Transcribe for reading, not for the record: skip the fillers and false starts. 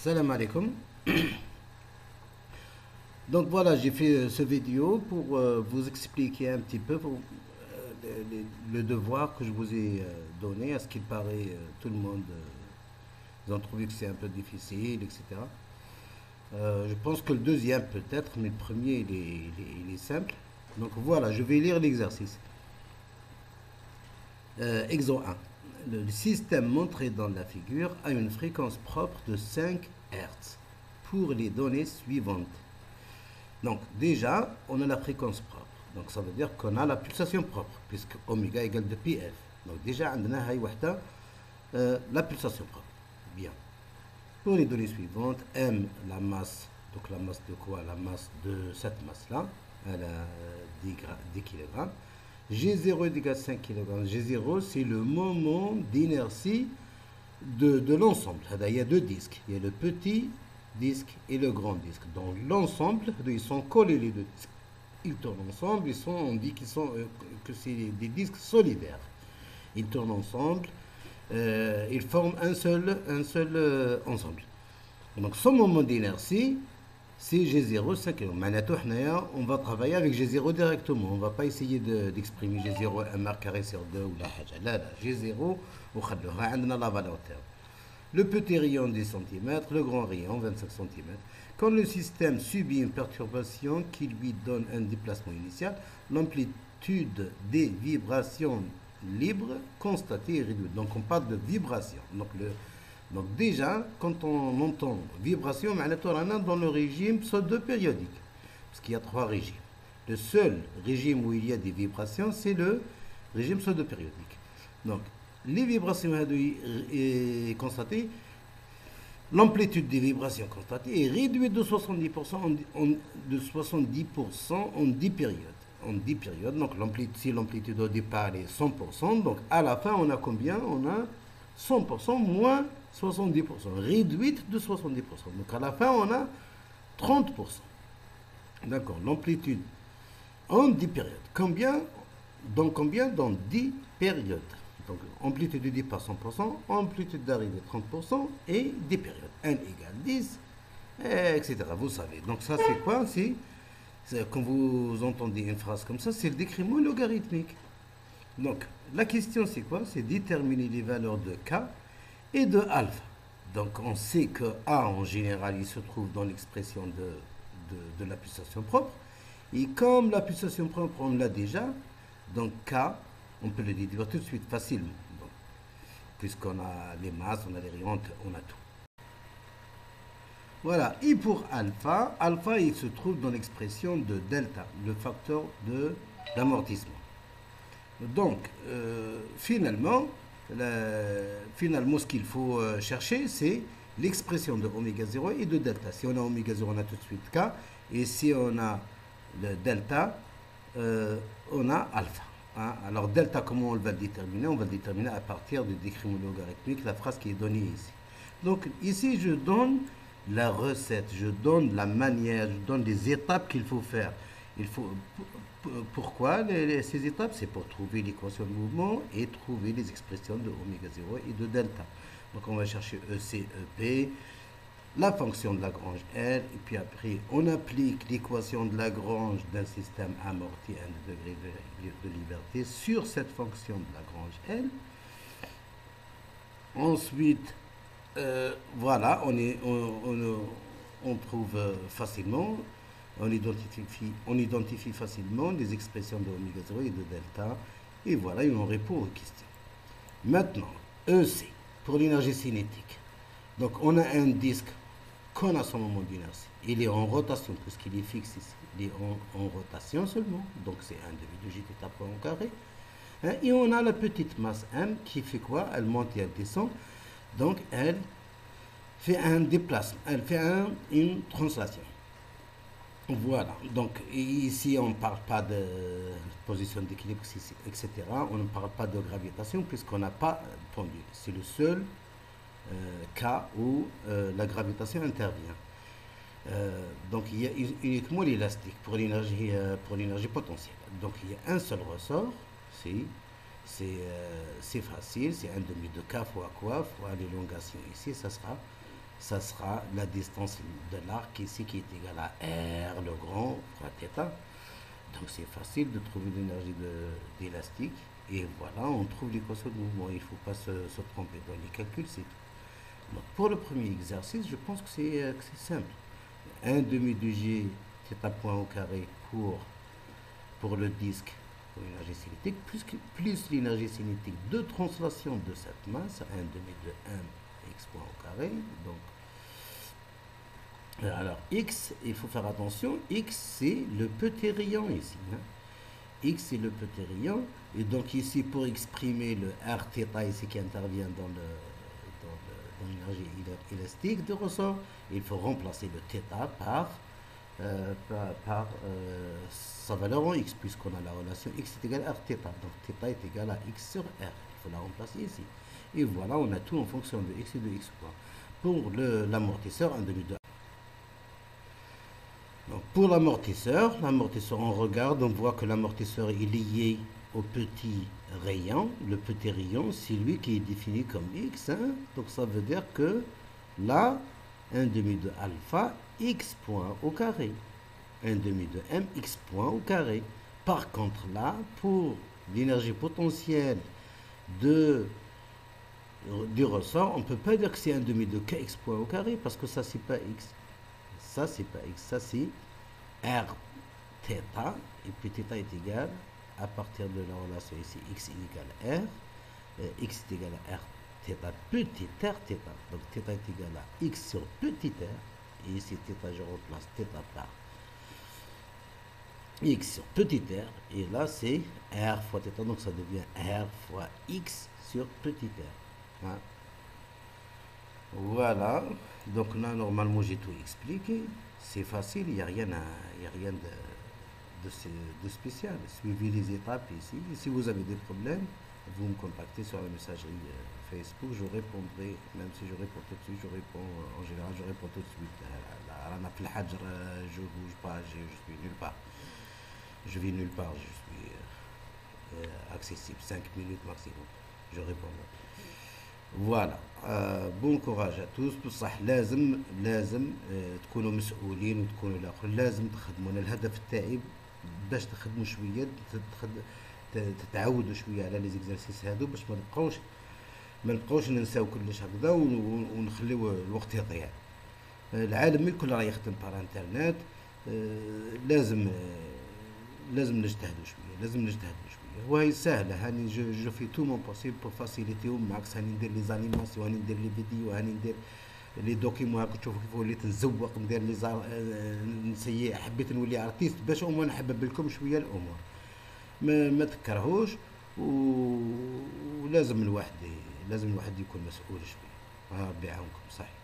Salam alaikum. Donc voilà, j'ai fait ce vidéo pour vous expliquer un petit peu le devoir que je vous ai donné. À ce qu'il paraît, tout le monde, ils ont trouvé que c'est un peu difficile, etc. Je pense que le deuxième peut-être, mais le premier il est simple. Donc voilà, je vais lire l'exercice. Exo 1. Le système montré dans la figure a une fréquence propre de 5 Hz pour les données suivantes. Donc déjà, on a la fréquence propre. Donc ça veut dire qu'on a la pulsation propre, puisque oméga égale de πf. Donc déjà, on a la pulsation propre. Bien. Pour les données suivantes, m, la masse, donc la masse de quoi? La masse de cette masse-là, elle a 10 kg. G0 est égal à 5 kg. G0, c'est le moment d'inertie de l'ensemble. Il y a deux disques. Il y a le petit disque et le grand disque. Donc l'ensemble, ils sont collés les deux disques. Ils tournent ensemble. On dit que c'est des disques solidaires. Ils tournent ensemble. Ils forment un seul ensemble. Donc son moment d'inertie, c'est G0, 5 kg. On va travailler avec G0 directement. On ne va pas essayer d'exprimer G0 1 carré sur 2 ou la haja. Là, G0, on a la valeur terme. Le petit rayon 10 cm, le grand rayon 25 cm. Quand le système subit une perturbation qui lui donne un déplacement initial, l'amplitude des vibrations libres constatées est réduite. Donc on parle de vibration. Donc déjà, quand on entend vibration, on est dans le régime pseudo-périodique. Parce qu'il y a trois régimes. Le seul régime où il y a des vibrations, c'est le régime pseudo-périodique. Donc, les vibrations constatées, l'amplitude des vibrations constatées est réduite de 70% en 10 périodes. En 10 périodes, donc si l'amplitude au départ est 100%, donc à la fin, on a combien? On a 100% moins 70%, réduite de 70%. Donc à la fin, on a 30%. D'accord, l'amplitude en 10 périodes. Combien? Dans 10 périodes. Donc amplitude de départ 100%, amplitude d'arrivée 30% et 10 périodes. N égale 10, etc. Vous savez. Donc ça, c'est quoi? Quand vous entendez une phrase comme ça, c'est le décrément logarithmique. Donc, la question, c'est quoi? C'est déterminer les valeurs de K et de alpha. Donc, on sait que A, en général, il se trouve dans l'expression de la pulsation propre. Et comme la pulsation propre, on l'a déjà, donc K, on peut le déduire tout de suite facilement. Puisqu'on a les masses, on a les rayons, on a tout. Voilà. Et pour alpha, il se trouve dans l'expression de delta, le facteur d'amortissement. Donc, finalement, ce qu'il faut chercher, c'est l'expression de oméga 0 et de delta. Si on a oméga 0, on a tout de suite K. Et si on a le delta, on a alpha. Hein? Alors, delta, comment on va le déterminer? On va le déterminer à partir du décrément logarithmique, la phrase qui est donnée ici. Donc, ici, je donne la recette, je donne la manière, je donne les étapes qu'il faut faire. Pourquoi ces étapes? C'est pour trouver l'équation de mouvement et trouver les expressions de oméga 0 et de delta. Donc on va chercher EC, EP, la fonction de Lagrange L, et puis après on applique l'équation de Lagrange d'un système amorti à 1 degré de liberté sur cette fonction de Lagrange L. Ensuite, voilà, on trouve facilement. On identifie facilement les expressions de oméga 0 et de delta. Et voilà, on répond aux questions. Maintenant, EC, pour l'énergie cinétique. Donc, on a un disque qu'on a son moment d'inertie. Il est en rotation, puisqu'il est fixe ici. Il est en rotation seulement. Donc, c'est 1 demi de gt tapé en carré. Et on a la petite masse M qui fait quoi? Elle monte et elle descend. Donc, elle fait un déplacement. Elle fait une translation. Voilà, donc ici on ne parle pas de position d'équilibre, etc. On ne parle pas de gravitation puisqu'on n'a pas pendule. C'est le seul cas où la gravitation intervient. Donc il y a uniquement l'élastique pour l'énergie potentielle. Donc il y a un seul ressort, c'est facile, c'est 1 demi de K fois quoi, fois l'élongation ici, ça sera ça sera la distance de l'arc ici qui est égale à R, le grand, fois θ. Donc c'est facile de trouver l'énergie d'élastique. Et voilà, on trouve l'équation de mouvement. Il ne faut pas se tromper dans les calculs, c'est tout. Donc pour le premier exercice, je pense que c'est simple. 1 demi de G θ point au carré pour le disque, pour l'énergie cinétique, plus l'énergie cinétique de translation de cette masse, 1 demi de M x point au carré. Donc, alors x, il faut faire attention, x c'est le petit rayon ici. X c'est le petit rayon, et donc ici pour exprimer le Rθ ici qui intervient dans l'énergie élastique de ressort, il faut remplacer le θ par sa valeur en x, puisqu'on a la relation x est égal à Rθ. Donc θ est égal à x sur R. Il faut la remplacer ici. Et voilà, on a tout en fonction de x et de x point. Pour l'amortisseur, 1 demi de. Donc pour l'amortisseur, on regarde, on voit que l'amortisseur est lié au petit rayon. Le petit rayon, c'est lui qui est défini comme x. Donc ça veut dire que là, 1 demi de alpha, x point au carré. 1 demi de m, x point au carré. Par contre là, pour l'énergie potentielle du ressort, on ne peut pas dire que c'est 1 demi de kx point au carré, parce que ça, c'est pas x. Ça, c'est pas x. Ça, c'est r θ. Et puis θ est égal, à partir de la relation ici, x est égal à r. X est égal à r θ petit r θ. Donc θ est égal à x sur petit r. Et ici, θ, je remplace θ par x sur petit r. Et là, c'est r fois θ. Donc ça devient r fois x sur petit r. Voilà, donc là normalement j'ai tout expliqué, c'est facile, il n'y a rien de spécial. Suivez les étapes ici, et si vous avez des problèmes, vous me contactez sur la messagerie Facebook, je répondrai, même si je réponds tout de suite, en général je réponds tout de suite. Je bouge pas, je suis nulle part. Je vis nulle part, je suis accessible, 5 minutes maximum, je réponds. فوالا بون كوراج ا توس. بصح لازم تكونوا مسؤولين وتكونوا الاخر، لازم تخدموا. انا الهدف تاعي باش تخدموا شويه، تتعودوا شويه على لي زيكزارسيس هادو، باش ما نبقاوش ننساو كلش هكذا ونخليو الوقت يضيع. العالم الكل راه يخدم بار انترنت، لازم نجتهدوا شويه، وهي سهله. هاني جو في تو مون بوسيبل بور فاسيليتيو معاكس. هاني ندير لي زانيماسيون، هاني ندير لي فيديو، هاني ندير لي دوكيمون. هاك تشوفوا كيف وليت نزوق، ندير لي نسيي، حبيت نولي ارتيست باش او نحبب لكم شويه الامور. ما تكرهوش، ولازم الواحد يكون مسؤول شويه. ربي يعاونكم. صحيح.